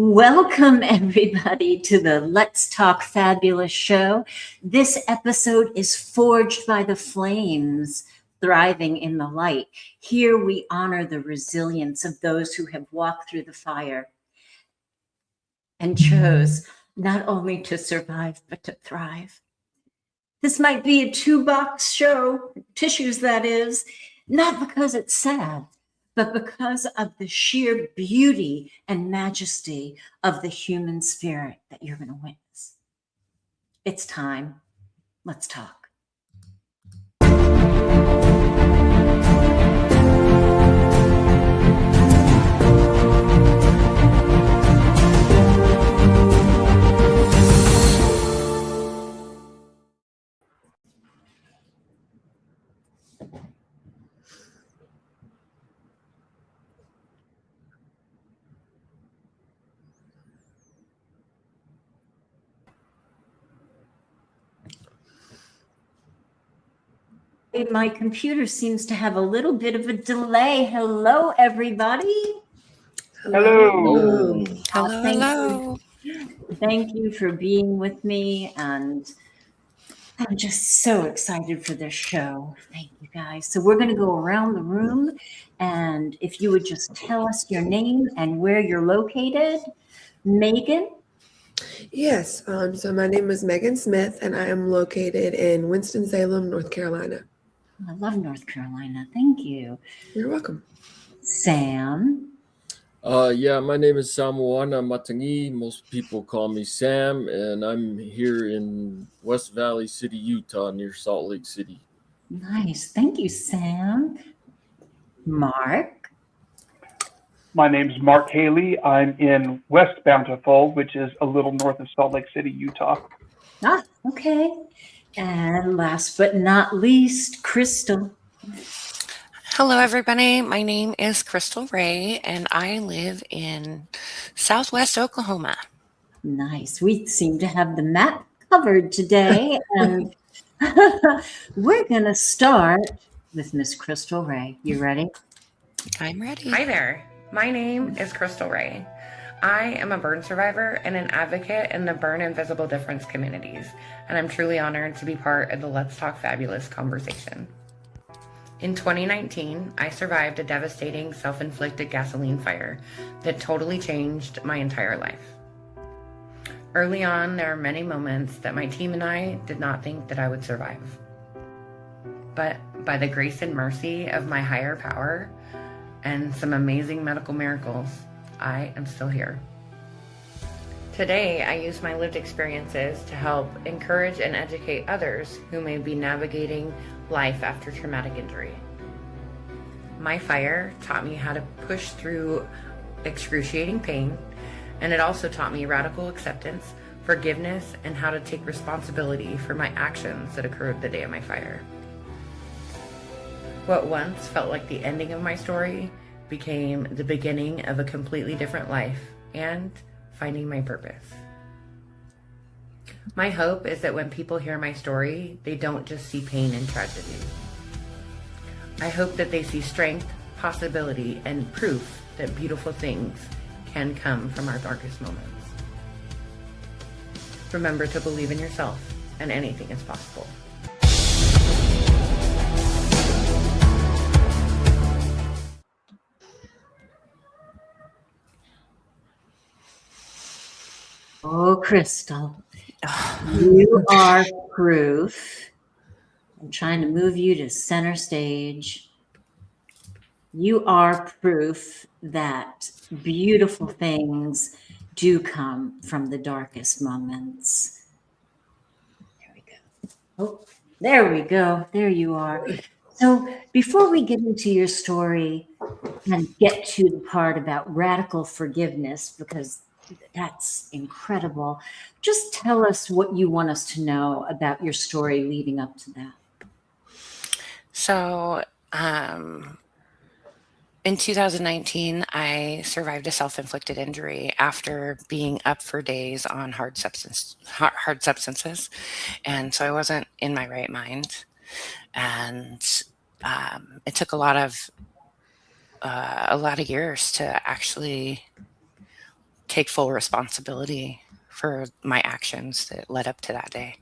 Welcome, everybody, to the Let's Talk Fabulous show. This episode is forged by the flames, thriving in the light. Here we honor the resilience of those who have walked through the fire and chose not only to survive, but to thrive. This might be a two-box show, tissues that is, not because it's sad, but because of the sheer beauty and majesty of the human spirit that you're going to witness. It's time. Let's talk. My computer seems to have a little bit of a delay. Hello, everybody. Hello. Hello. Thank you for being with me. And I'm just so excited for this show. Thank you, guys. So we're going to go around the room. And if you would just tell us your name and where you're located. Megan? Yes. So my name is Megan Smith, and I am located in Winston-Salem, North Carolina. I love North Carolina. Thank you. You're welcome. Sam? My name is Samoana Matagi. Most people call me Sam, and I'm here in West Valley City, Utah, near Salt Lake City. Nice. Thank you, Sam. Mark? My name's Mark Haley. I'm in West Bountiful, which is a little north of Salt Lake City, Utah. Ah, okay. And last but not least, Crystal. Hello, everybody. My name is Crystal Raye, and I live in Southwest Oklahoma. Nice. We seem to have the map covered today. And we're going to start with Miss Crystal Raye. You ready? I'm ready. Hi there. My name is Crystal Raye. I am a burn survivor and an advocate in the burn and visible difference communities, and I'm truly honored to be part of the Let's Talk Fabulous conversation. In 2019, I survived a devastating self-inflicted gasoline fire that totally changed my entire life. Early on, there were many moments that my team and I did not think that I would survive. But by the grace and mercy of my higher power and some amazing medical miracles, I am still here. Today, I use my lived experiences to help encourage and educate others who may be navigating life after traumatic injury. My fire taught me how to push through excruciating pain, and it also taught me radical acceptance, forgiveness, and how to take responsibility for my actions that occurred the day of my fire. What once felt like the ending of my story became the beginning of a completely different life and finding my purpose. My hope is that when people hear my story, they don't just see pain and tragedy. I hope that they see strength, possibility, and proof that beautiful things can come from our darkest moments. Remember to believe in yourself, and anything is possible. Oh, Crystal, you are proof. I'm trying to move you to center stage. You are proof that beautiful things do come from the darkest moments. There we go. Oh, there we go. There you are. So before we get into your story and get to the part about radical forgiveness, because that's incredible, just tell us what you want us to know about your story leading up to that. So, in 2019, I survived a self-inflicted injury after being up for days on hard substances. And so I wasn't in my right mind. And it took a lot of years to actually take full responsibility for my actions that led up to that day.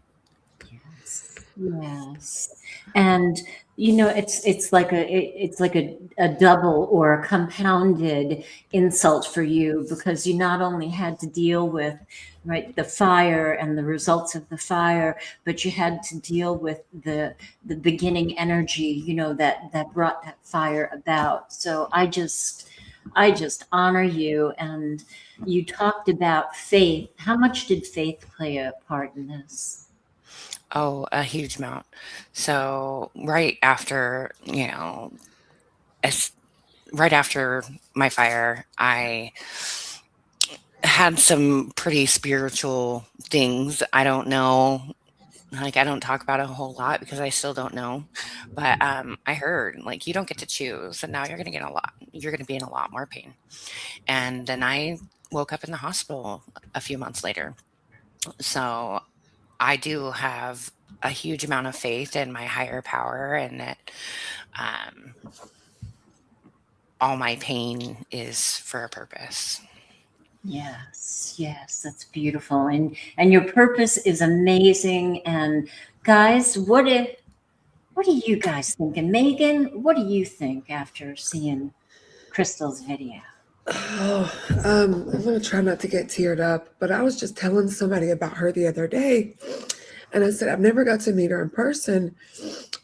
Yes. And it's like a double or a compounded insult for you, because you not only had to deal with the fire and the results of the fire, but you had to deal with the beginning energy, that brought that fire about. So I just honor you. And you talked about faith. How much did faith play a part in this? Oh, a huge amount. So right after, right after my fire, I had some pretty spiritual things. I don't know, I don't talk about it a whole lot because I still don't know. But I heard you don't get to choose, and now you're going to be in a lot more pain. And then I woke up in the hospital a few months later. So I do have a huge amount of faith in my higher power, and that all my pain is for a purpose. Yes, that's beautiful. And your purpose is amazing. And guys, what do you guys think? And Megan, what do you think after seeing Crystal's video? Oh, I'm gonna try not to get teared up, but I was just telling somebody about her the other day, and I said I've never got to meet her in person,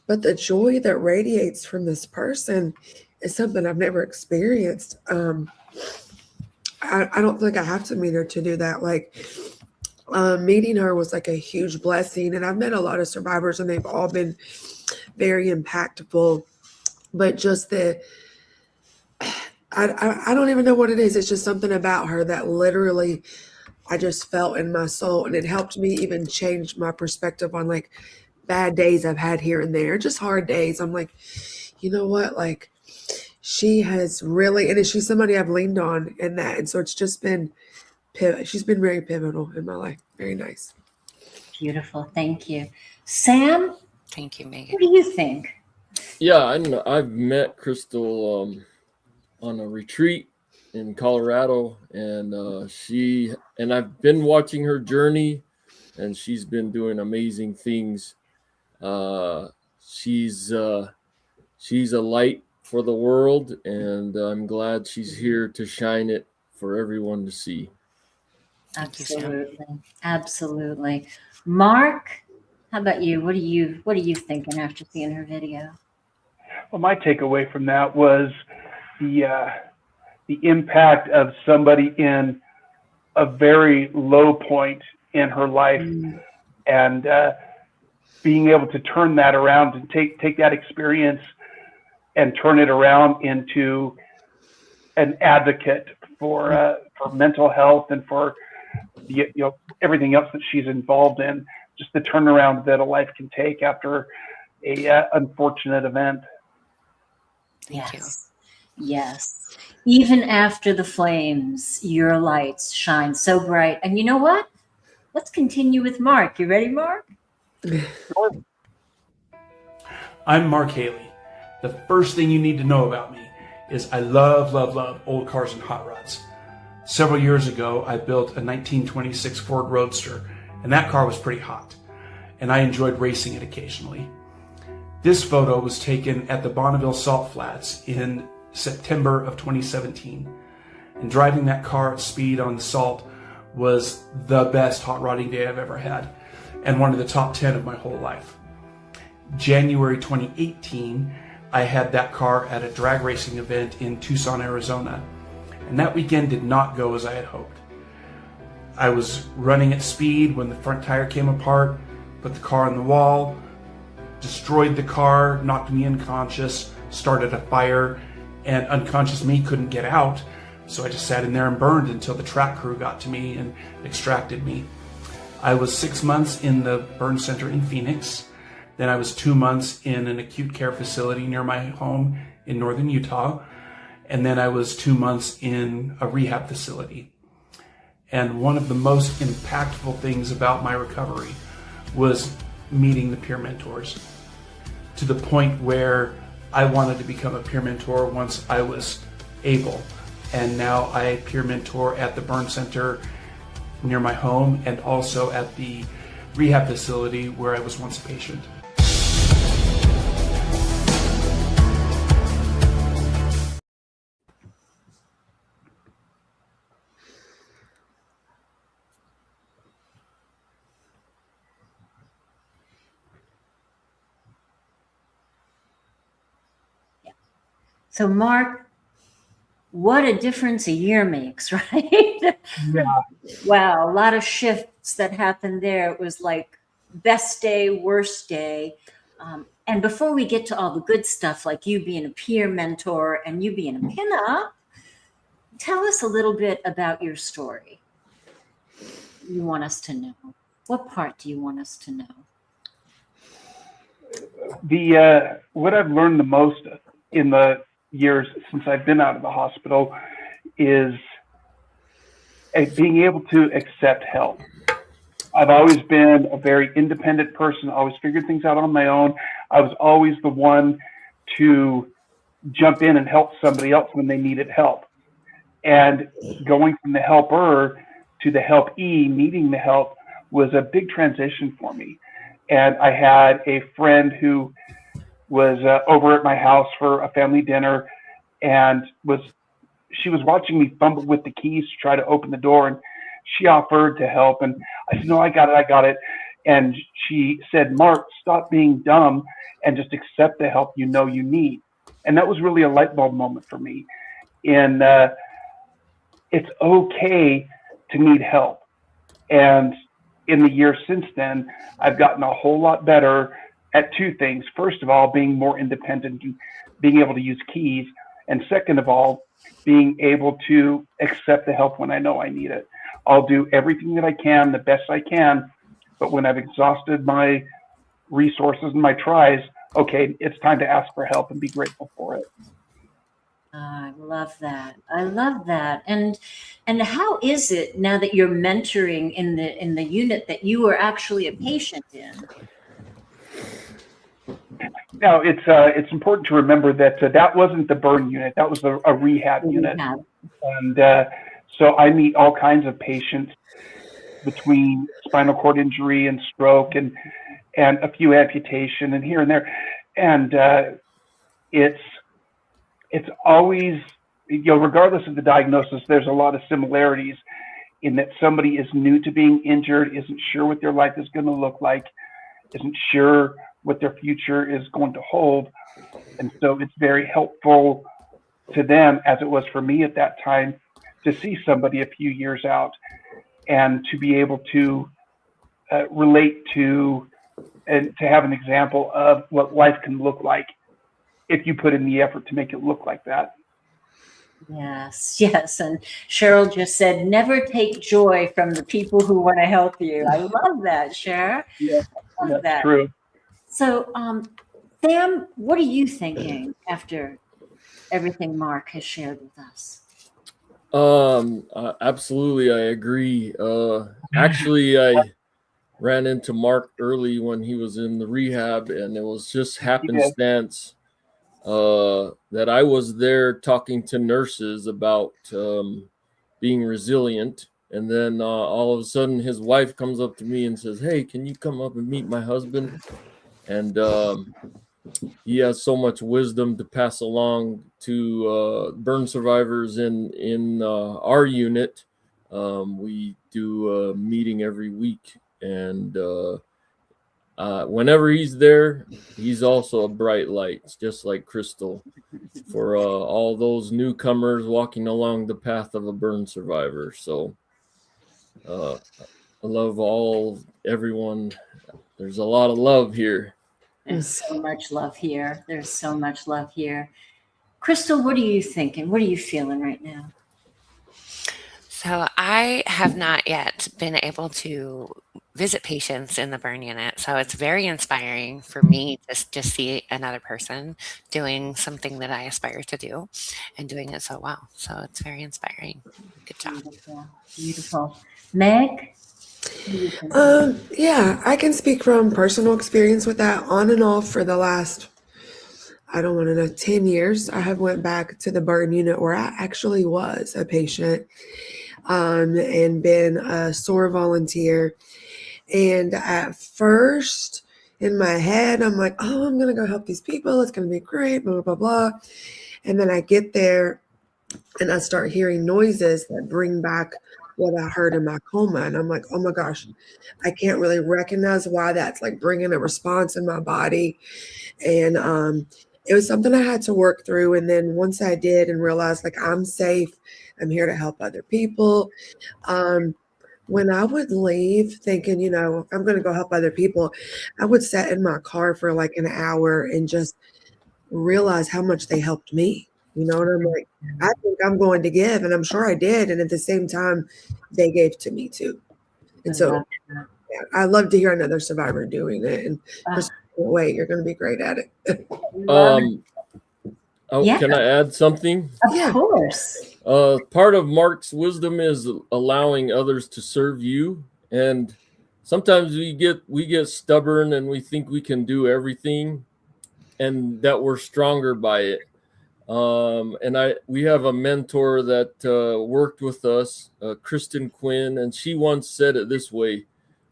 but the joy that radiates from this person is something I've never experienced. I don't think I have to meet her to do that. Meeting her was a huge blessing, and I've met a lot of survivors, and they've all been very impactful. But just I don't even know what it is. It's just something about her that literally I just felt in my soul, and it helped me even change my perspective on bad days I've had here and there, just hard days. I'm you know what, she has really, and she's somebody I've leaned on in that. And so it's just been, she's been very pivotal in my life. Very nice. Beautiful. Thank you. Sam? Thank you, Megan. What do you think? Yeah, I've met Crystal on a retreat in Colorado, and I've been watching her journey, and she's been doing amazing things. She's a light for the world, and I'm glad she's here to shine it for everyone to see. Absolutely. Mark, how about you? What are you thinking after seeing her video? Well, my takeaway from that was the impact of somebody in a very low point in her life, and being able to turn that around and take that experience and turn it around into an advocate for mental health and for everything else that she's involved in. Just the turnaround that a life can take after a unfortunate event. Thank you. Yes. Even after the flames, your lights shine so bright. And you know what? Let's continue with Mark. You ready, Mark? I'm Mark Haley. The first thing you need to know about me is I love old cars and hot rods. Several years ago, I built a 1926 Ford Roadster, and that car was pretty hot, and I enjoyed racing it occasionally. This photo was taken at the Bonneville Salt Flats in September of 2017, and driving that car at speed on the salt was the best hot rodding day I've ever had, and one of the top 10 of my whole life. January 2018, I had that car at a drag racing event in Tucson, Arizona, and that weekend did not go as I had hoped. I was running at speed when the front tire came apart, put the car on the wall, destroyed the car, knocked me unconscious, started a fire, and unconscious me couldn't get out, so I just sat in there and burned until the track crew got to me and extracted me. I was 6 months in the burn center in Phoenix. Then I was 2 months in an acute care facility near my home in northern Utah. And then I was 2 months in a rehab facility. And one of the most impactful things about my recovery was meeting the peer mentors, to the point where I wanted to become a peer mentor once I was able. and now I peer mentor at the burn center near my home and also at the rehab facility where I was once a patient. So, Mark, what a difference a year makes, right? Yeah. Wow, a lot of shifts that happened there. It was like best day, worst day. And before we get to all the good stuff, like you being a peer mentor and you being a pinup, tell us a little bit about your story. You want us to know? What part do you want us to know? What I've learned the most in the years since I've been out of the hospital is being able to accept help. I've always been a very independent person, always figured things out on my own. I was always the one to jump in and help somebody else when they needed help. And going from the helper to the helpee, needing the help, was a big transition for me. And I had a friend who was over at my house for a family dinner, and she was watching me fumble with the keys to try to open the door, and she offered to help. And I said, no, I got it. And she said, Mark, stop being dumb and just accept the help you know you need. And that was really a light bulb moment for me. And it's okay to need help. And in the years since then, I've gotten a whole lot better at two things. First of all, being more independent, being able to use keys. And second of all, being able to accept the help when I know I need it. I'll do everything that I can, the best I can. But when I've exhausted my resources and my tries, okay, it's time to ask for help and be grateful for it. I love that. I love that. And how is it now that you're mentoring in the unit that you were actually a patient in? Now, it's important to remember that that wasn't the burn unit. That was a rehab unit. And so I meet all kinds of patients between spinal cord injury and stroke and a few amputation and here and there. And it's always, regardless of the diagnosis, there's a lot of similarities in that somebody is new to being injured, isn't sure what their life is going to look like, isn't sure what their future is going to hold. And so it's very helpful to them, as it was for me at that time, to see somebody a few years out and to be able to relate to and to have an example of what life can look like if you put in the effort to make it look like that. Yes, yes. And Cheryl just said, never take joy from the people who want to help you. I love that, Cheryl. Yeah, Love that's that. true. So, Sam, what are you thinking after everything Mark has shared with us? Absolutely, I agree. Actually, I ran into Mark early when he was in the rehab, and it was just happenstance that I was there talking to nurses about being resilient. And then all of a sudden, his wife comes up to me and says, "Hey, can you come up and meet my husband?" And he has so much wisdom to pass along to burn survivors in our unit. We do a meeting every week, and whenever he's there, he's also a bright light, just like Crystal, for all those newcomers walking along the path of a burn survivor. So I love everyone. There's a lot of love here. There's so much love here. There's so much love here. Crystal, what are you thinking? What are you feeling right now? So I have not yet been able to visit patients in the burn unit. So it's very inspiring for me to just see another person doing something that I aspire to do and doing it so well. So it's very inspiring. Good job. Beautiful. Beautiful. Meg? Yeah, I can speak from personal experience with that on and off for the last, I don't want to know, 10 years, I have went back to the burn unit where I actually was a patient, and been a SOAR volunteer. And at first, in my head, I'm like, oh, I'm going to go help these people. It's going to be great, blah, blah, blah, blah. And then I get there and I start hearing noises that bring back what I heard in my coma. And I'm like, oh my gosh, I can't really recognize why that's like bringing a response in my body. And it was something I had to work through. And then once I did and realized like I'm safe, I'm here to help other people. When I would leave thinking, you know, I'm going to go help other people, I would sit in my car for like an hour and just realize how much they helped me. You know, and I'm like, I think I'm going to give, and I'm sure I did. And at the same time, they gave to me too. And so yeah, I love to hear another survivor doing it. And just wait, you're going to be great at it. Yeah. Can I add something? Of course. Part of Mark's wisdom is allowing others to serve you, and sometimes we get stubborn and we think we can do everything, and that we're stronger by it. And we have a mentor that worked with us, Kristen Quinn, and she once said it this way: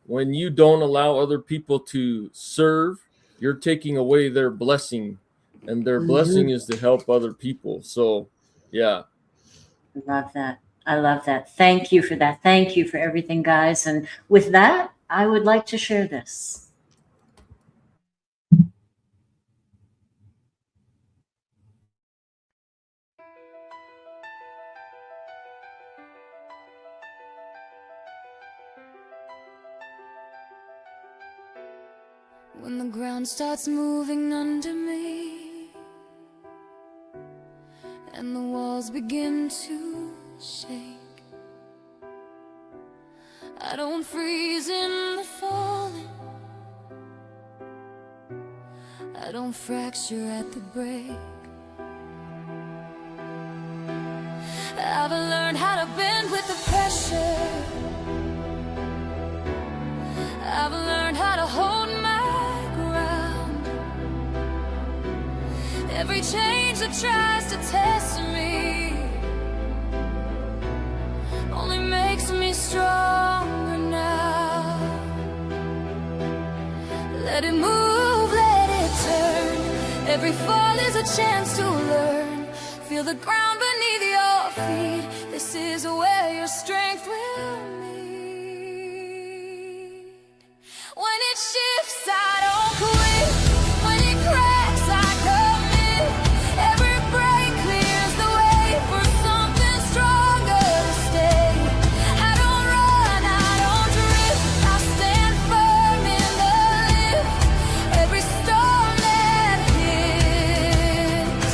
when you don't allow other people to serve, you're taking away their blessing, and their blessing is to help other people. So, yeah. I love that. I love that. Thank you for that. Thank you for everything, guys. And with that, I would like to share this. When the ground starts moving under me and the walls begin to shake, I don't freeze in the falling, I don't fracture at the break. I've learned how to bend with the pressure, I've learned how to hold my ground. Every change that tries to test me only makes me stronger now. Let it move, let it turn. Every fall is a chance to learn. Feel the ground beneath your feet. This is where your strength will meet. When it shifts, I don't quit. When it cracks, I come in. Every break clears the way for something stronger to stay. I don't run, I don't drift. I stand firm in the lift. Every storm that hits,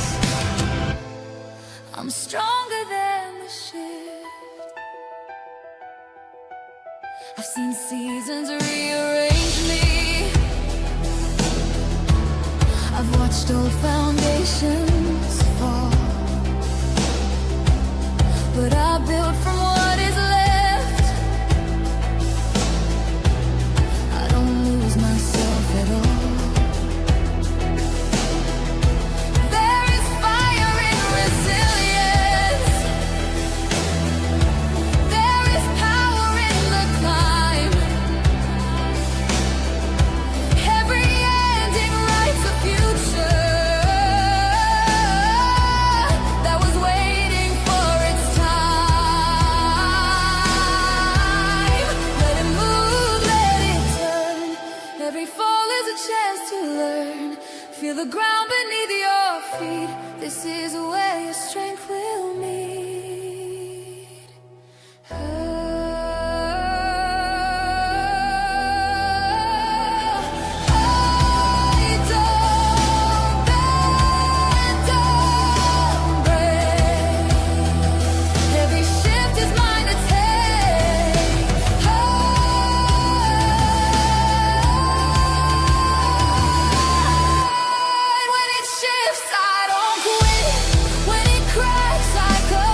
I'm stronger than the shift. I've seen seasons rearrange me. I've watched old foundations fall, but I built from what is left. I don't lose myself at all. There is fire in resilience. There is power in the climb. Every ending writes a future that was waiting for its time. Let it move, let it turn. Every fall is a chance to learn. Feel the ground beneath your feet. This is where your strength will meet. I don't bend, don't break. Every shift is mine to take. When it shifts, I don't quit. When it cracks, I come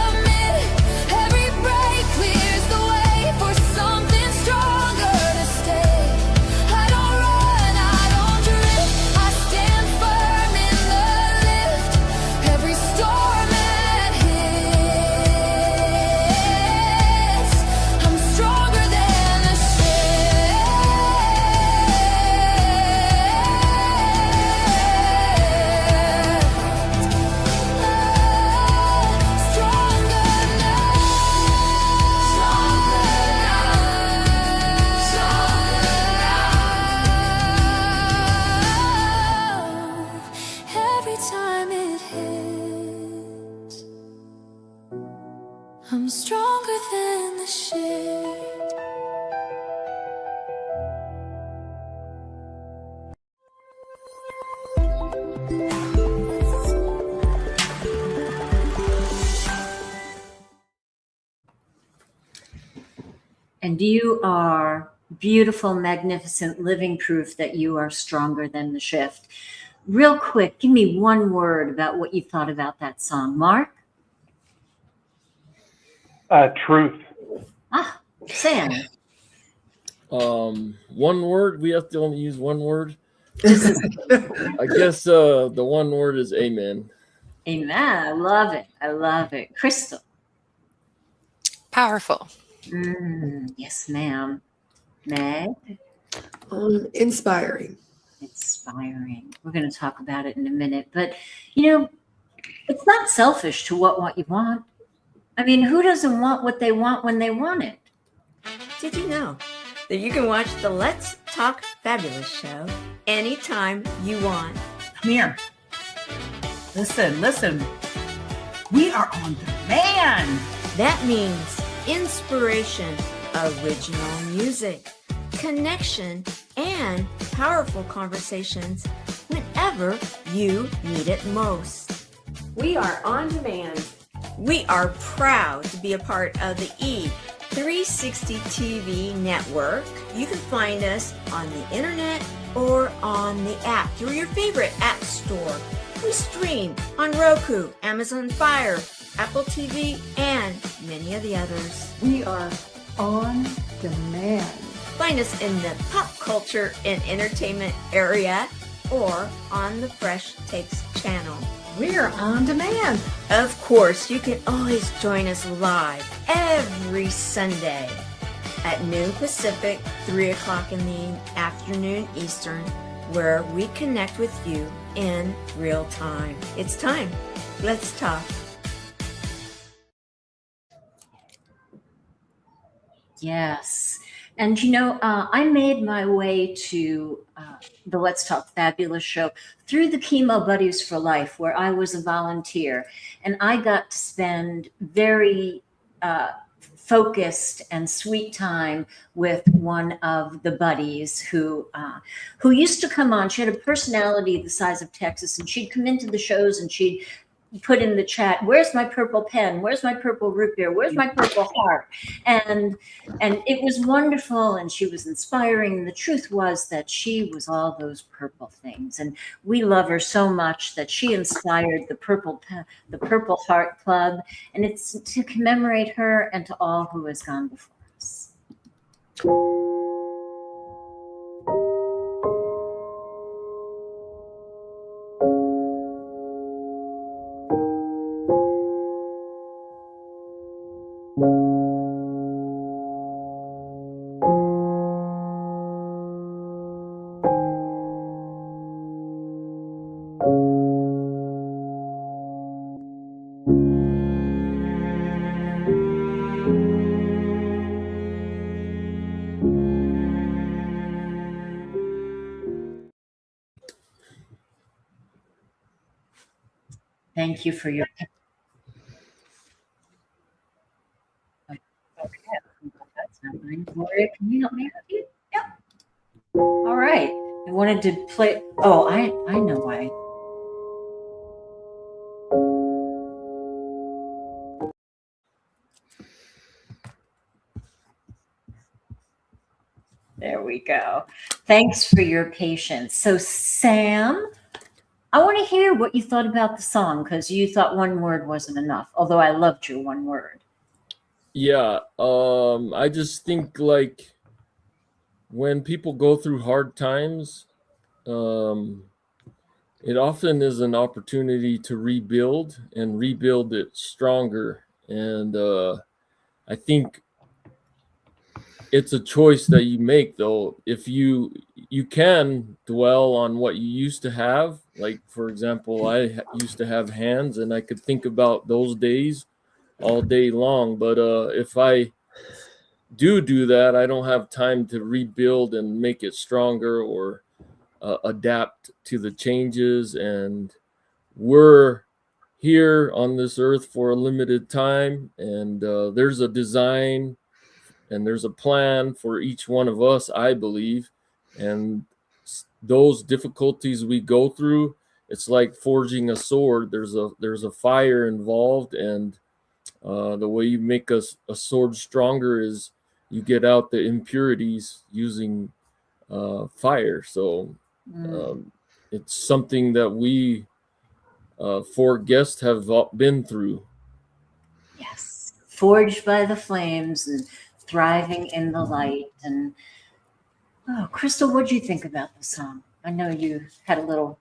And you are beautiful, magnificent, living proof that you are stronger than the shift. Real quick, give me one word about what you thought about that song. Mark? Truth. Ah, Sam. One word. We have to only use one word. Just I guess the one word is amen. amen. I love it. I love it. Crystal. Powerful. Yes, ma'am. Meg? Inspiring. Inspiring. We're going to talk about it in a minute. But, you know, it's not selfish to want what you want. I mean, who doesn't want what they want when they want it? Did you know that you can watch the Let's Talk Fabulous show anytime you want? Come here. Listen. We are on demand. That means inspiration, original music, connection, and powerful conversations whenever you need it most. We are on demand. We are proud to be a part of the E360 TV network. You can find us on the internet or on the app through your favorite app store. We stream on Roku, Amazon Fire, Apple TV, and many of the others. We are on demand. Find us in the pop culture and entertainment area or on the Fresh Takes channel. We are on demand. Of course, you can always join us live every Sunday at noon Pacific, 3 o'clock in the afternoon Eastern, where we connect with you in real time. It's time. Let's talk. Yes. And, you know, I made my way to the Let's Talk Fabulous show through the Chemo Buddies for Life, where I was a volunteer. And I got to spend very focused and sweet time with one of the buddies who used to come on. She had a personality the size of Texas, and she'd come into the shows and she'd put in the chat, "Where's my purple pen? Where's my purple root beer? Where's my purple heart?" And it was wonderful, and she was inspiring. And the truth was that she was all those purple things, and we love her so much that she inspired the Purple Heart Club, and it's to commemorate her and to all who has gone before us. Thank you for your. Okay, that's not mine. Gloria, can you help me with you? Yep. All right. I wanted to play. Oh, I know why. There we go. Thanks for your patience. So, Sam, I want to hear what you thought about the song, because you thought one word wasn't enough, although I loved your one word. Yeah, I just think like when people go through hard times, it often is an opportunity to rebuild and rebuild it stronger. And I think it's a choice that you make, though. If you can dwell on what you used to have, like for example, I used to have hands, and I could think about those days all day long. But if I do that, I don't have time to rebuild and make it stronger or adapt to the changes. And we're here on this earth for a limited time, and there's a design and there's a plan for each one of us, I believe. And those difficulties we go through, it's like forging a sword. There's a fire involved, and the way you make a sword stronger is you get out the impurities using fire. So it's something that we 4 guests have been through. Yes. Forged by the flames and thriving in the light. And Crystal, what do you think about the song? I know you had a little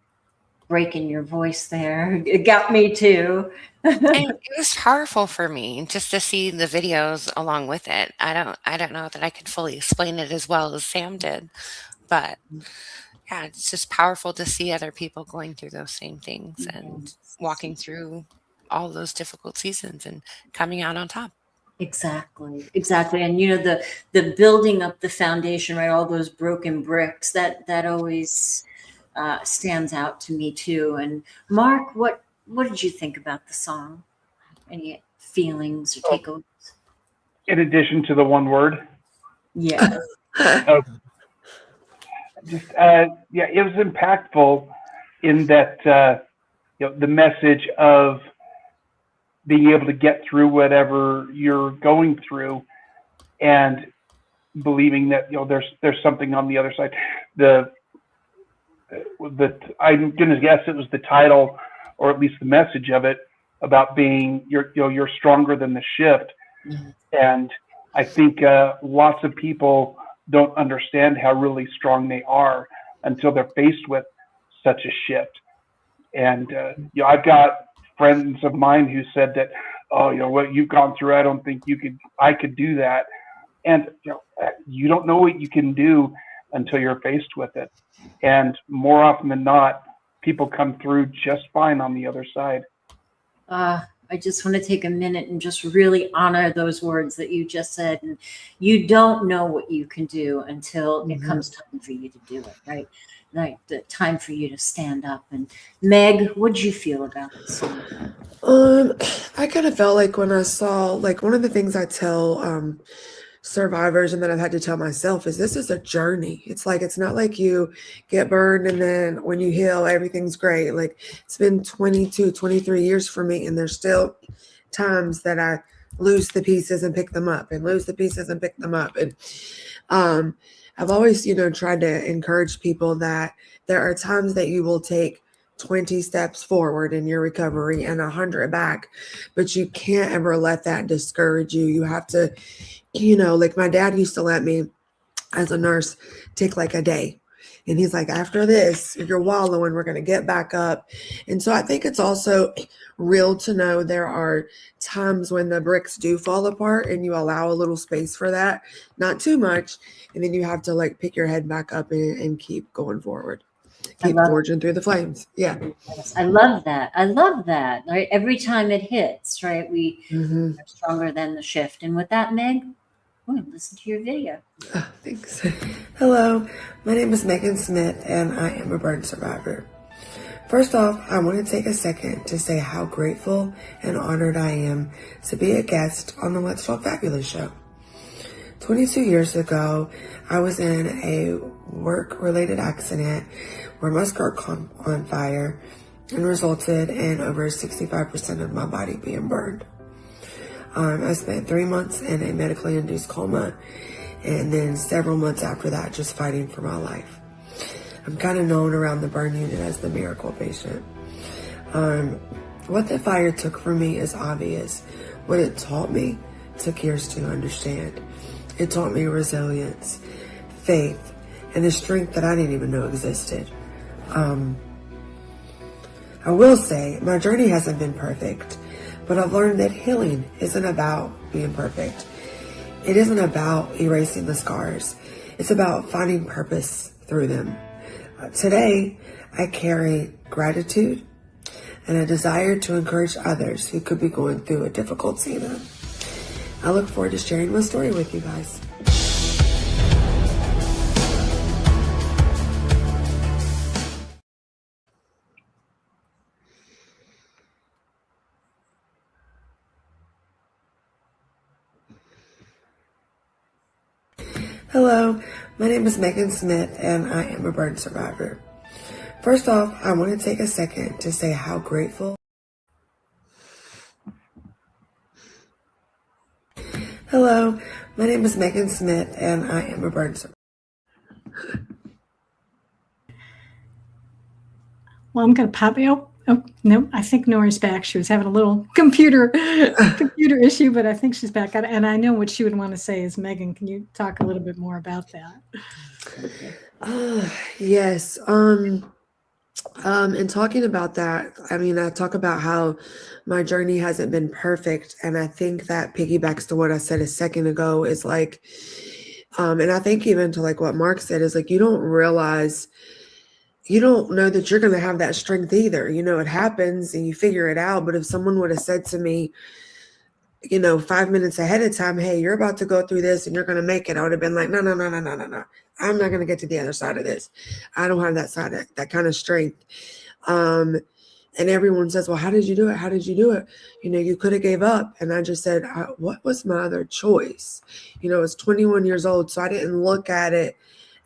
break in your voice there. It got me too. And it was powerful for me just to see the videos along with it. I don't know that I could fully explain it as well as Sam did, but yeah, it's just powerful to see other people going through those same things and walking through all those difficult seasons and coming out on top. Exactly. And the building up the foundation, right? All those broken bricks, that always stands out to me too. And Mark, what did you think about the song? Any feelings or takeaways? In addition to the one word, Yeah. yeah, it was impactful in that the message of being able to get through whatever you're going through, and believing that there's something on the other side. I'm gonna guess it was the title, or at least the message of it, about being you're stronger than the shift. Mm-hmm. And I think lots of people don't understand how really strong they are until they're faced with such a shift. And I've got friends of mine who said that, what you've gone through, I don't think I could do that. And you don't know what you can do until you're faced with it. And more often than not, people come through just fine on the other side. I just want to take a minute and just really honor those words that you just said. And you don't know what you can do until it comes time for you to do it, right? Like the time for you to stand up. And Meg, what did you feel about this song? I kind of felt like when I saw, like, one of the things I tell survivors and that I've had to tell myself is this is a journey. It's like, it's not like you get burned and then when you heal, everything's great. Like, it's been 22, 23 years for me, and there's still times that I lose the pieces and pick them up and lose the pieces and pick them up. And I've always, tried to encourage people that there are times that you will take 20 steps forward in your recovery and 100 back, but you can't ever let that discourage you. You have to, like my dad used to let me, as a nurse, take like a day. And he's like, after this, you're wallowing, we're going to get back up. And so I think it's also real to know there are times when the bricks do fall apart and you allow a little space for that, not too much. And then you have to like pick your head back up and keep going forward. Keep forging through the flames. Yeah. Yes, I love that. Right? Every time it hits, right? We are stronger than the shift. And with that, Meg, listen to your video. Oh, thanks. Hello, my name is Megan Smith, and I am a burn survivor. First off, I want to take a second to say how grateful and honored I am to be a guest on the Let's Talk Fabulous show. 22 years ago, I was in a work-related accident where my skirt caught on fire and resulted in over 65% of my body being burned. I spent 3 months in a medically induced coma, and then several months after that just fighting for my life. I'm kind of known around the burn unit as the miracle patient. What the fire took from me is obvious. What it taught me took years to understand. It taught me resilience, faith, and a strength that I didn't even know existed. I will say my journey hasn't been perfect, but I've learned that healing isn't about being perfect. It isn't about erasing the scars. It's about finding purpose through them. Today, I carry gratitude and a desire to encourage others who could be going through a difficult season. I look forward to sharing my story with you guys. Hello, my name is Megan Smith, and I am a burn survivor. First off, I want to take a second to say how grateful. Hello, My name is Megan Smith, and I am a burn survivor. Well, I'm going to pop out. Oh, no, I think Nori's back. She was having a little computer issue, but I think she's back. And I know what she would want to say is, Megan, can you talk a little bit more about that? Yes. And talking about that, I mean, I talk about how my journey hasn't been perfect. And I think that piggybacks to what I said a second ago is like, and I think even to like what Mark said is like, you don't know that you're going to have that strength either. You know, it happens and you figure it out. But if someone would have said to me, 5 minutes ahead of time, hey, you're about to go through this and you're going to make it, I would have been like, no. I'm not going to get to the other side of this. I don't have that kind of strength. And everyone says, well, how did you do it? How did you do it? You could have gave up. And I just said, what was my other choice? I was 21 years old. So I didn't look at it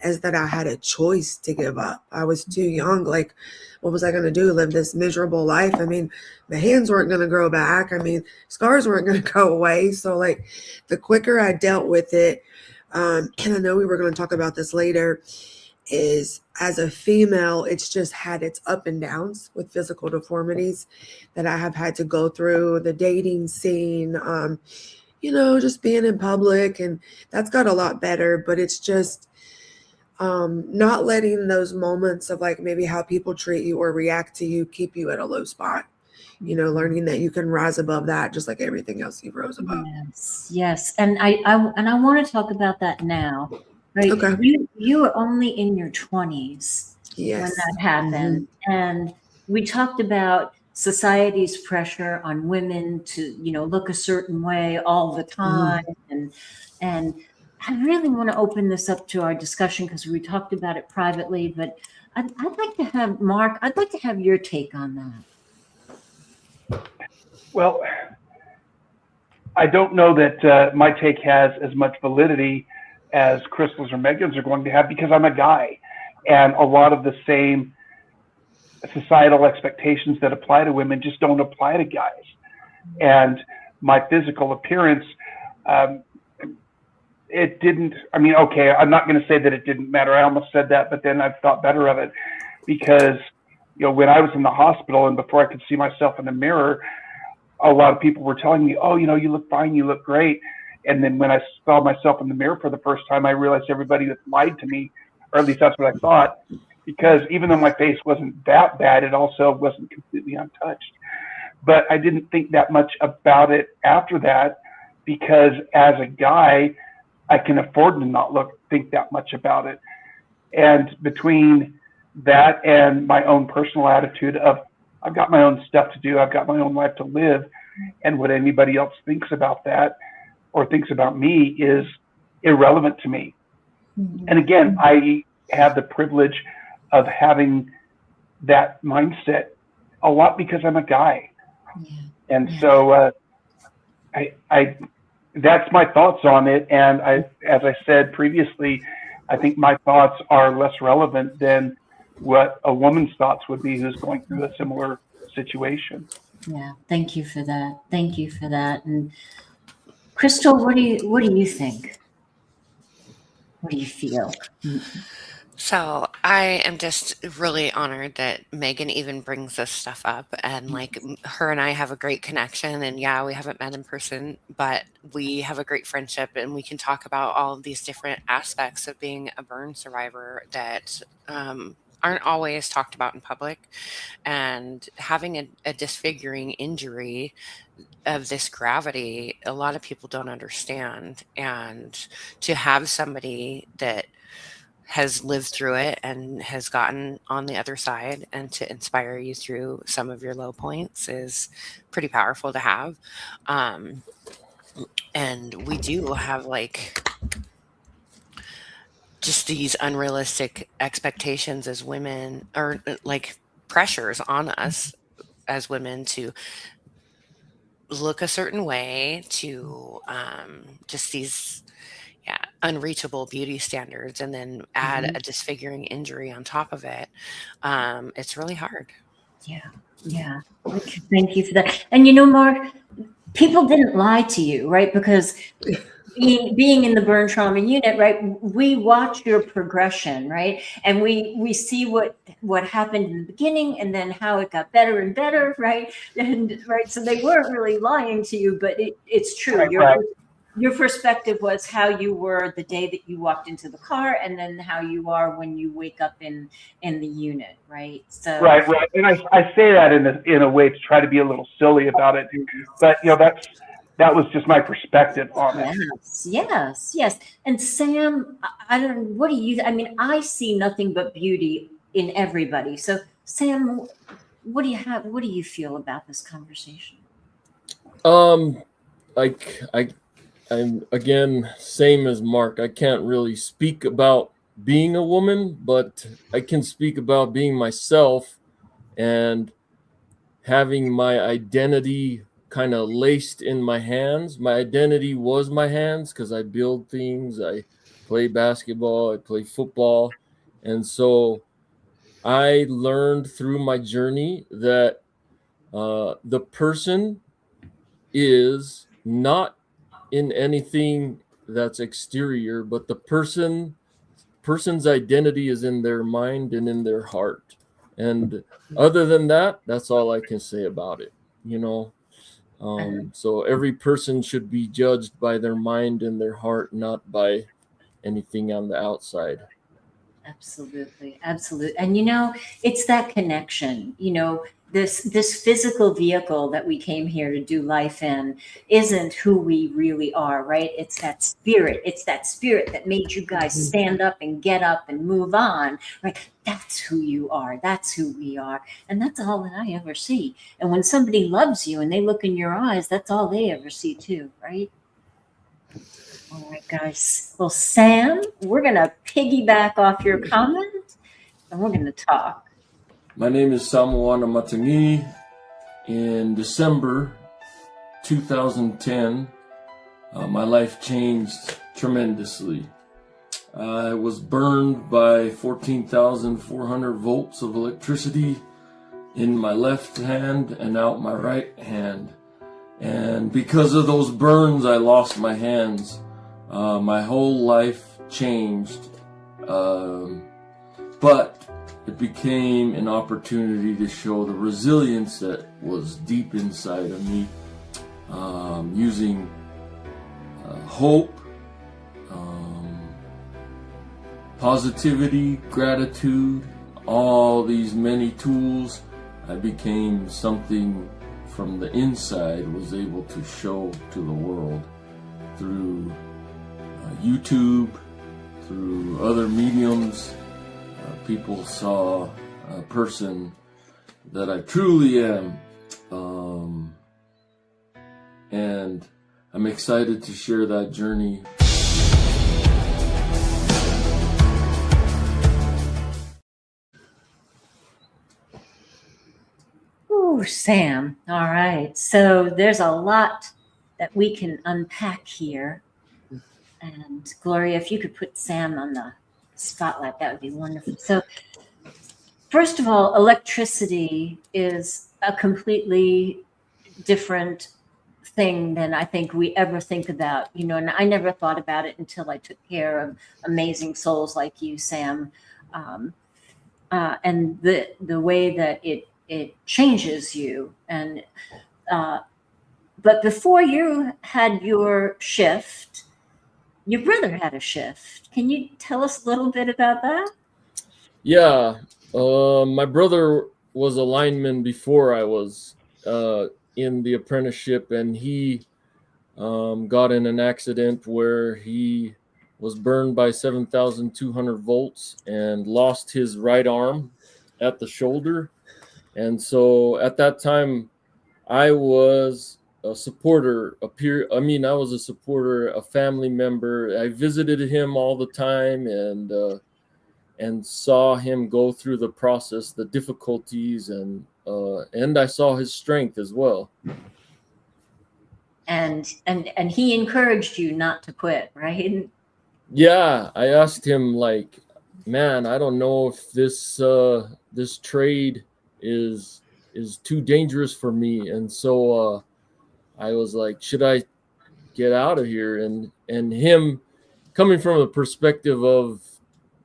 as that I had a choice to give up. I was too young. Like, what was I going to do? Live this miserable life? I mean, my hands weren't going to grow back. I mean, scars weren't going to go away. So like the quicker I dealt with it, and I know we were going to talk about this later, is as a female, it's just had its up and downs with physical deformities that I have had to go through, the dating scene, just being in public, and that's got a lot better, but it's just not letting those moments of like maybe how people treat you or react to you keep you at a low spot. Learning that you can rise above that, just like everything else you rose above. Yes. And I want to talk about that now. Right? Okay. You were only in your 20s Yes. when that happened. Mm-hmm. And we talked about society's pressure on women to, look a certain way all the time. Mm-hmm. And I really want to open this up to our discussion because we talked about it privately, but I'd like to have, Mark, I'd like to have your take on that. Well, I don't know that my take has as much validity as Crystal's or Megan's are going to have because I'm a guy, and a lot of the same societal expectations that apply to women just don't apply to guys. And my physical appearance, it didn't, okay, I'm not going to say that it didn't matter. I almost said that, but then I've thought better of it because, when I was in the hospital and before I could see myself in the mirror, a lot of people were telling me, oh, you look fine, you look great. And then when I saw myself in the mirror for the first time, I realized everybody had lied to me, or at least that's what I thought, because even though my face wasn't that bad, it also wasn't completely untouched. But I didn't think that much about it after that because as a guy, I can afford to not think that much about it. And between that and my own personal attitude of I've got my own stuff to do, I've got my own life to live, and what anybody else thinks about that or thinks about me is irrelevant to me. Mm-hmm. And again, I have the privilege of having that mindset a lot because I'm a guy. Yeah. And so I that's my thoughts on it. And as I said previously, I think my thoughts are less relevant than what a woman's thoughts would be who's going through a similar situation. Yeah, thank you for that. Thank you for that. And Crystal, what do you think? What do you feel? So I am just really honored that Megan even brings this stuff up, and like her and I have a great connection, and yeah, we haven't met in person, but we have a great friendship, and we can talk about all of these different aspects of being a burn survivor that aren't always talked about in public. And having a disfiguring injury of this gravity, a lot of people don't understand. And to have somebody that has lived through it and has gotten on the other side and to inspire you through some of your low points is pretty powerful to have. And we do have like just these unrealistic expectations as women, or like pressures on us as women to look a certain way, to just these unreachable beauty standards, and then add a disfiguring injury on top of it. It's really hard. Yeah. Thank you for that. And Mark, people didn't lie to you, right? Because being in the burn trauma unit, right? We watch your progression, right? And we see what happened in the beginning and then how it got better and better, right? And right, so they weren't really lying to you, but it's true. Right. Your perspective was how you were the day that you walked into the car, and then how you are when you wake up in the unit, right? So Right. And I say that in a way to try to be a little silly about it, but that was just my perspective on it. Yes. And Sam, I don't. What do you? I mean, I see nothing but beauty in everybody. So, Sam, what do you have? What do you feel about this conversation? Like I'm again same as Mark. I can't really speak about being a woman, but I can speak about being myself and having my identity kind of laced in my hands. My identity was my hands because I build things, I play basketball, I play football. And so I learned through my journey that the person is not in anything that's exterior, but the person's identity is in their mind and in their heart. And other than that, that's all I can say about it, you know. So every person should be judged by their mind and their heart, not by anything on the outside. Absolutely. And it's that connection. This physical vehicle that we came here to do life in isn't who we really are, right? It's that spirit. It's that spirit that made you guys stand up and get up and move on, right? That's who you are. That's who we are. And that's all that I ever see. And when somebody loves you and they look in your eyes, that's all they ever see too, right? All right, guys. Well, Sam, we're going to piggyback off your comment and we're going to talk. My name is Samoana Matagi. In December 2010, my life changed tremendously. I was burned by 14,400 volts of electricity in my left hand and out my right hand. And because of those burns, I lost my hands. My whole life changed. But it became an opportunity to show the resilience that was deep inside of me, using hope, positivity, gratitude, all these many tools. I became something from the inside, was able to show to the world through YouTube, through other mediums. People saw a person that I truly am, and I'm excited to share that journey. Ooh, Sam. All right. So there's a lot that we can unpack here. And Gloria, if you could put Sam on the spotlight, that would be wonderful. So first of all, electricity is a completely different thing than I think we ever think about, and I never thought about it until I took care of amazing souls like you, Sam. And the way that it changes you. And but before you had your shift, your brother had a shift. Can you tell us a little bit about that? Yeah, my brother was a lineman before I was in the apprenticeship, and he got in an accident where he was burned by 7,200 volts and lost his right arm at the shoulder. And so at that time, I was a supporter, I was a supporter, a family member. I visited him all the time and saw him go through the process, the difficulties, and I saw his strength as well. And he encouraged you not to quit, right? Yeah, I asked him, like, man, I don't know if this trade is too dangerous for me, and so I was like, should get out of here. And him coming from a perspective of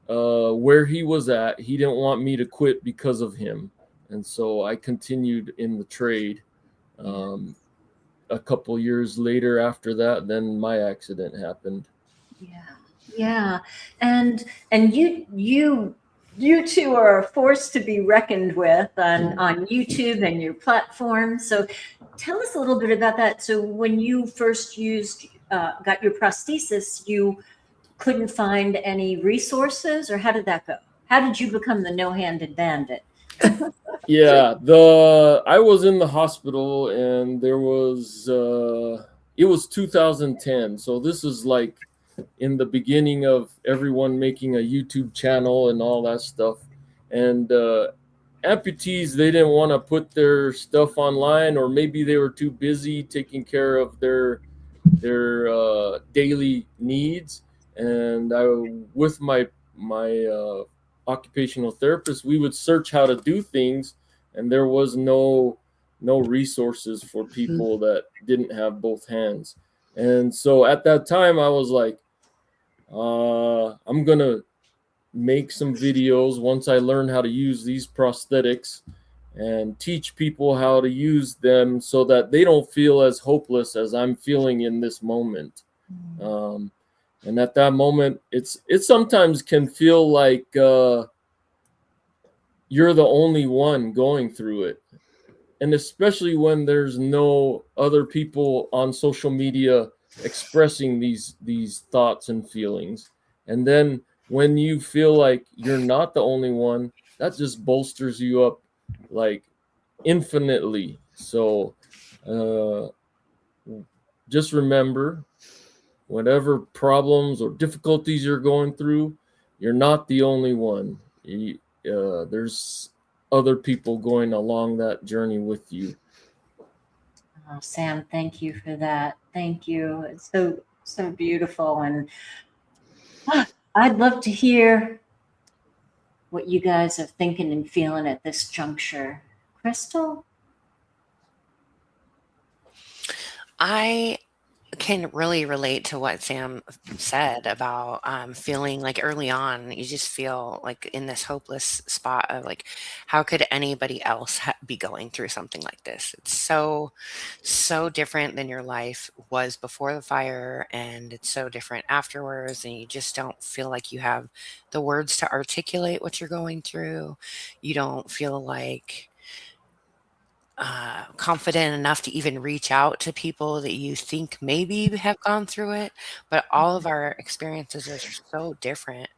where he was at, he didn't want me to quit because of him. And so I continued in the trade. A couple years later after that, then my accident happened. Yeah. And you two are a force to be reckoned with on YouTube and your platform. So tell us a little bit about that. So when you first got your prosthesis, you couldn't find any resources, or how did that go? How did you become the no-handed bandit? Yeah, I was in the hospital, and there was it was 2010. So this is like in the beginning of everyone making a YouTube channel and all that stuff. And amputees, they didn't want to put their stuff online, or maybe they were too busy taking care of their daily needs. And with my occupational therapist, we would search how to do things, and there was no resources for people that didn't have both hands. And so at that time I was like, I'm gonna make some videos once I learn how to use these prosthetics and teach people how to use them so that they don't feel as hopeless as I'm feeling in this moment. And at that moment, it sometimes can feel like you're the only one going through it. And especially when there's no other people on social media expressing these thoughts and feelings. And then when you feel like you're not the only one, that just bolsters you up like infinitely. So just remember, whatever problems or difficulties you're going through, you're not the only one. There's other people going along that journey with you. Oh, Sam, thank you for that. Thank you. It's so beautiful. And I'd love to hear what you guys are thinking and feeling at this juncture. Crystal? I can really relate to what Sam said about feeling like early on, you just feel like in this hopeless spot of like, how could anybody else be going through something like this? It's so different than your life was before the fire, and it's so different afterwards, and you just don't feel like you have the words to articulate what you're going through. You don't feel like confident enough to even reach out to people that you think maybe have gone through it. But all of our experiences are so different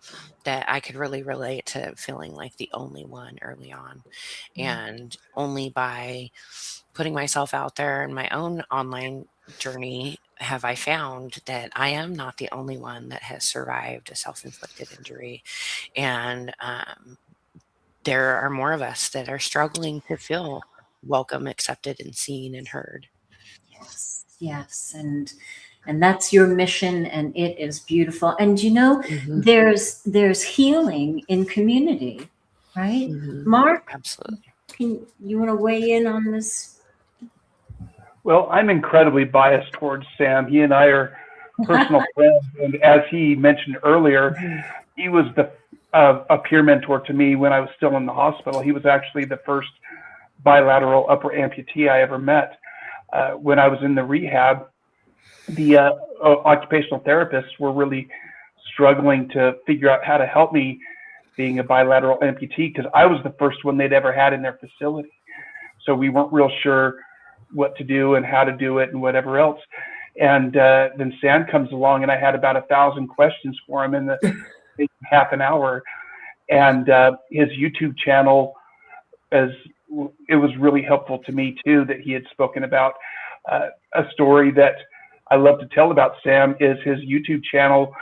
that I could really relate to feeling like the only one early on. And only by putting myself out there in my own online journey have I found that I am not the only one that has survived a self-inflicted injury. And there are more of us that are struggling to feel welcome, accepted, and seen and heard. Yes. And that's your mission, and it is beautiful. And there's healing in community, right? Mark? Absolutely. You want to weigh in on this? Well, I'm incredibly biased towards Sam. He and I are personal friends, and as he mentioned earlier, he was a peer mentor to me when I was still in the hospital. He was actually the first bilateral upper amputee I ever met. When I was in the rehab, the occupational therapists were really struggling to figure out how to help me being a bilateral amputee, because I was the first one they'd ever had in their facility. So we weren't real sure what to do and how to do it and whatever else. And then Sam comes along, and I had about 1,000 questions for him in the half an hour. And his YouTube channel, it was really helpful to me too, that he had spoken about. A story that I love to tell about Sam is his YouTube channel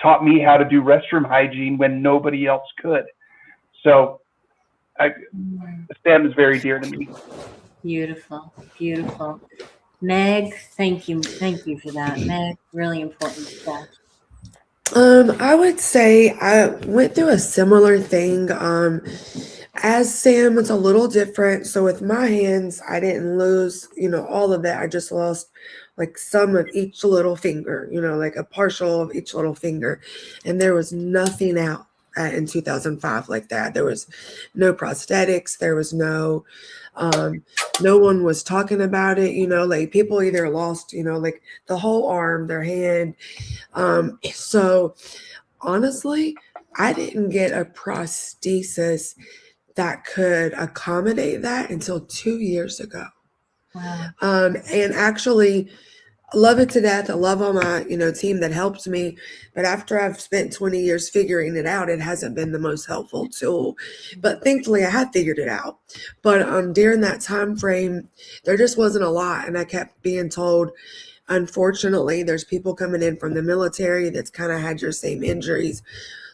taught me how to do restroom hygiene when nobody else could. So Sam is very dear to me. Beautiful. Meg, thank you for that. Meg, really important stuff. I would say I went through a similar thing. As Sam, it's a little different. So with my hands, I didn't lose, all of that. I just lost like some of each little finger, you know, like a partial of each little finger. And there was nothing out in 2005 like that. There was no prosthetics. There was no one was talking about it, you know, like people either lost, you know, like the whole arm, their hand. So honestly, I didn't get a prosthesis that could accommodate that until 2 years ago. Wow. And actually, I love it to death. I love all my, you know, team that helps me. But after I've spent 20 years figuring it out, it hasn't been the most helpful tool. But thankfully, I have figured it out. But during that time frame, there just wasn't a lot. And I kept being told, unfortunately, there's people coming in from the military that's kind of had your same injuries,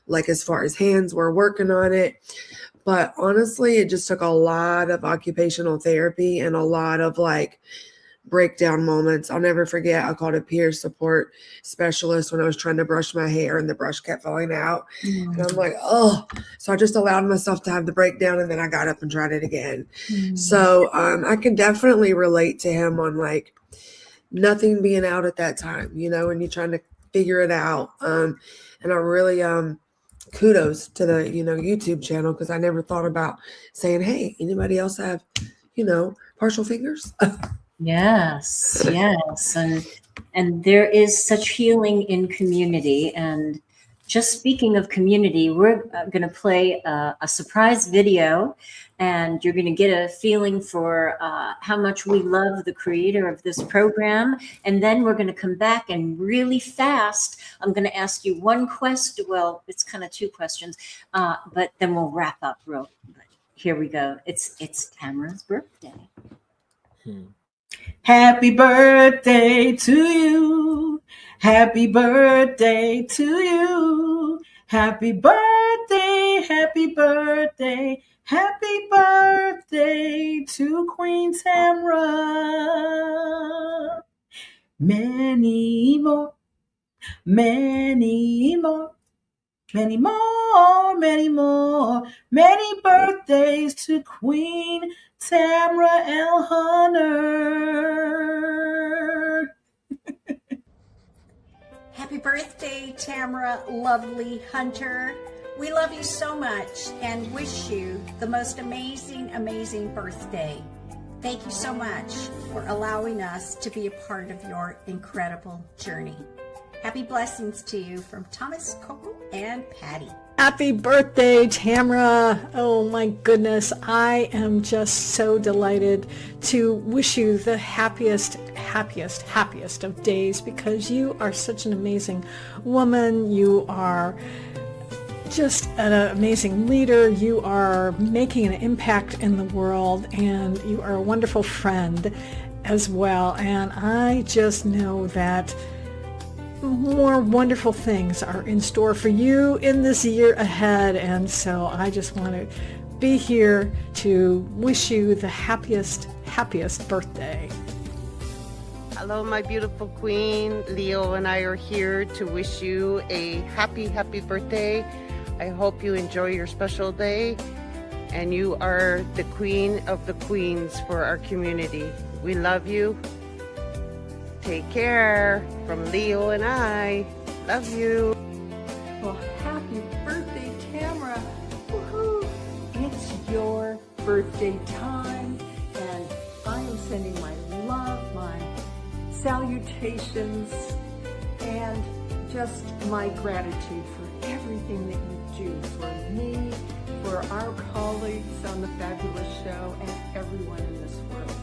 like as far as hands, we're working on it. But honestly, it just took a lot of occupational therapy and a lot of like breakdown moments. I'll never forget, I called a peer support specialist when I was trying to brush my hair and the brush kept falling out. And I'm like, oh, so I just allowed myself to have the breakdown and then I got up and tried it again. So I can definitely relate to him on like nothing being out at that time, you know, and you're trying to figure it out. And I really, kudos to the, you know, YouTube channel, because I never thought about saying, hey, anybody else have, you know, partial fingers? Yes, yes. And there is such healing in community. And just speaking of community, we're going to play a surprise video, and you're going to get a feeling for how much we love the creator of this program. And then we're going to come back and really fast, I'm going to ask you one question. Well, it's kind of two questions, but then we'll wrap up real. Here we go. It's Tamara's birthday. Happy birthday to you. Happy birthday to you. Happy birthday, happy birthday, happy birthday to Queen Tamara. Many more, many more, many more, many more, many birthdays to Queen Tamara L. Hunter. Happy birthday, Tamara Lovely Hunter. We love you so much and wish you the most amazing, amazing birthday. Thank you so much for allowing us to be a part of your incredible journey. Happy blessings to you from Thomas, Coco, and Patty. Happy birthday, Tamara. Oh my goodness. I am just so delighted to wish you the happiest of days, because you are such an amazing woman. You are just an amazing leader. You are making an impact in the world, and you are a wonderful friend as well. And I just know that more wonderful things are in store for you in this year ahead. And so I just want to be here to wish you the happiest birthday. Hello, my beautiful queen. Leo and I are here to wish you a happy birthday. I hope you enjoy your special day, and you are the queen of the queens for our community. We love you. Take care. From Leo and I. Love you. Well, happy birthday, Tamara. Woohoo! It's your birthday time, and I am sending my love, my salutations, and just my gratitude for everything that you do for me, for our colleagues on the Fabulous Show, and everyone in this world.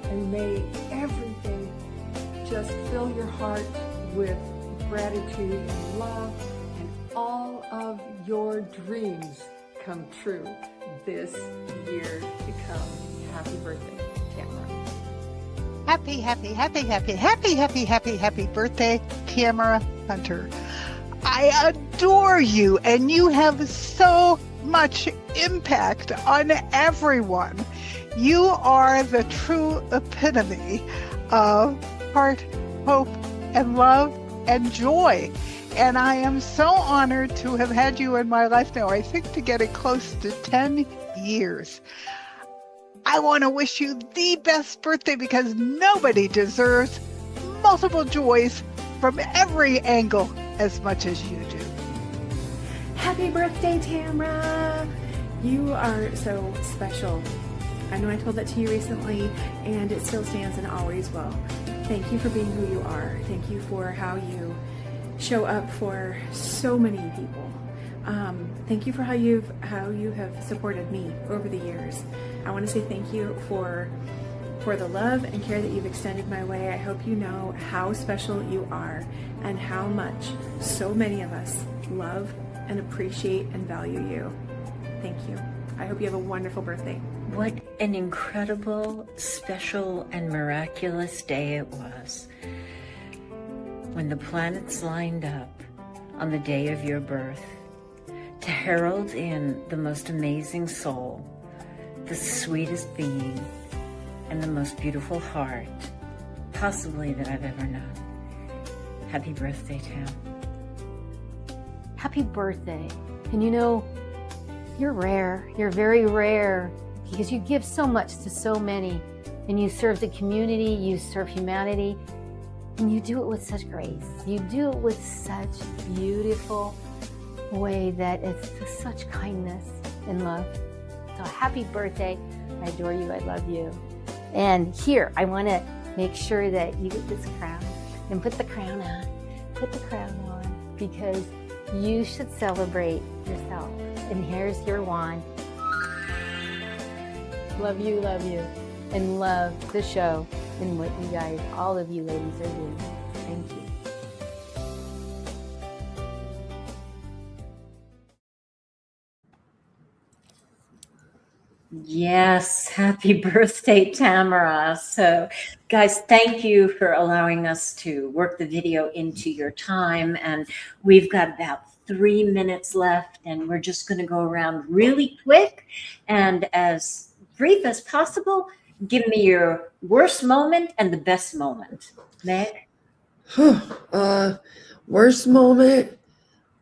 And may everything just fill your heart with gratitude and love, and all of your dreams come true this year to come. Happy birthday, Tamara. Happy birthday, Tamara Hunter. I adore you, and you have so much impact on everyone. You are the true epitome of heart, hope, and love, and joy. And I am so honored to have had you in my life now. I think to get it close to 10 years. I want to wish you the best birthday, because nobody deserves multiple joys from every angle as much as you do. Happy birthday, Tamara! You are so special. I know I told that to you recently, and it still stands and always will. Thank you for being who you are. Thank you for how you show up for so many people. Thank you for how you have supported me over the years. I want to say thank you for the love and care that you've extended my way. I hope you know how special you are and how much so many of us love and appreciate and value you. Thank you. I hope you have a wonderful birthday. What an incredible, special, and miraculous day it was when the planets lined up on the day of your birth to herald in the most amazing soul, the sweetest being, and the most beautiful heart, possibly that I've ever known. Happy birthday, Tam. Happy birthday. And you know, you're rare. You're very rare because you give so much to so many, and you serve the community, you serve humanity, and you do it with such grace. You do it with such beautiful way that it's just such kindness and love. So happy birthday. I adore you. I love you. And here, I want to make sure that you get this crown and put the crown on. Put the crown on because you should celebrate yourself. And here's your wand. Love you, and love the show and what you guys, all of you ladies are doing. Thank you. Yes, happy birthday, Tamara. So, guys, thank you for allowing us to work the video into your time. And we've got about 3 minutes left, and we're just going to go around really quick and as brief as possible. Give me your worst moment and the best moment. Meg? Worst moment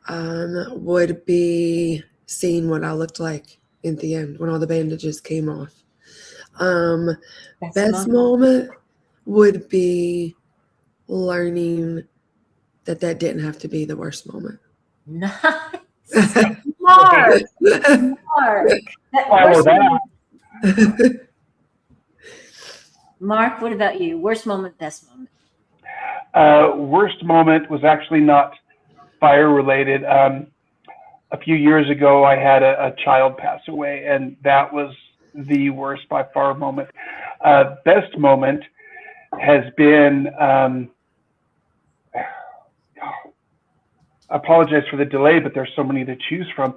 would be seeing what I looked like at the end when all the bandages came off. Best moment would be learning that didn't have to be the worst moment. Nice. Mark. Follow that. Mark, what about you? Worst moment, best moment? Worst moment was actually not fire related. A few years ago, I had a child pass away, and that was the worst by far moment. Best moment has been, I apologize for the delay, but there's so many to choose from.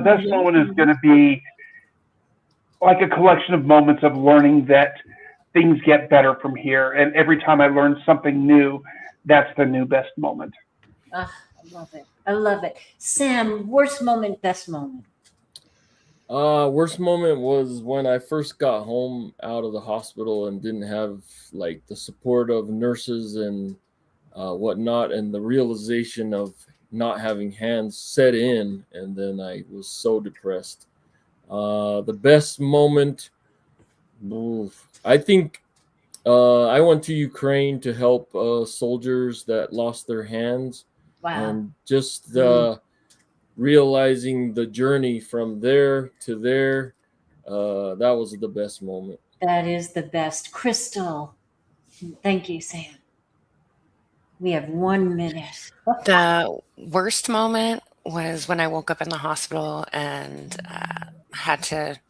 Best moment is going to be like a collection of moments of learning that things get better from here. And every time I learn something new, that's the new best moment. I love it. I love it. Sam, worst moment, best moment? Worst moment was when I first got home out of the hospital and didn't have like the support of nurses and whatnot, and the realization of not having hands set in, and then I was so depressed. The best moment, I think I went to Ukraine to help soldiers that lost their hands. Wow. And just realizing the journey from there to there, that was the best moment. That is the best. Crystal, thank you, Sam. We have 1 minute. The worst moment was when I woke up in the hospital and had to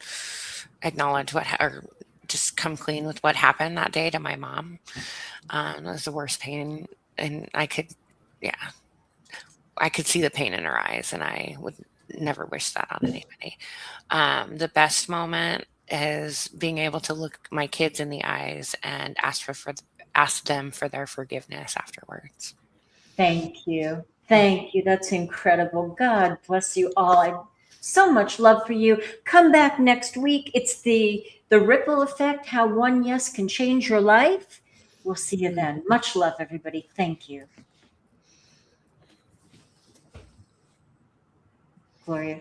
acknowledge or just come clean with what happened that day to my mom. It was the worst pain, and I could see the pain in her eyes, and I would never wish that on anybody. The best moment is being able to look my kids in the eyes and ask them for their forgiveness afterwards. Thank you. Thank you. That's incredible. God bless you all. I so much love for you. Come back next week. It's the ripple effect, how one yes can change your life. We'll see you then. Much love, everybody. Thank you. Gloria.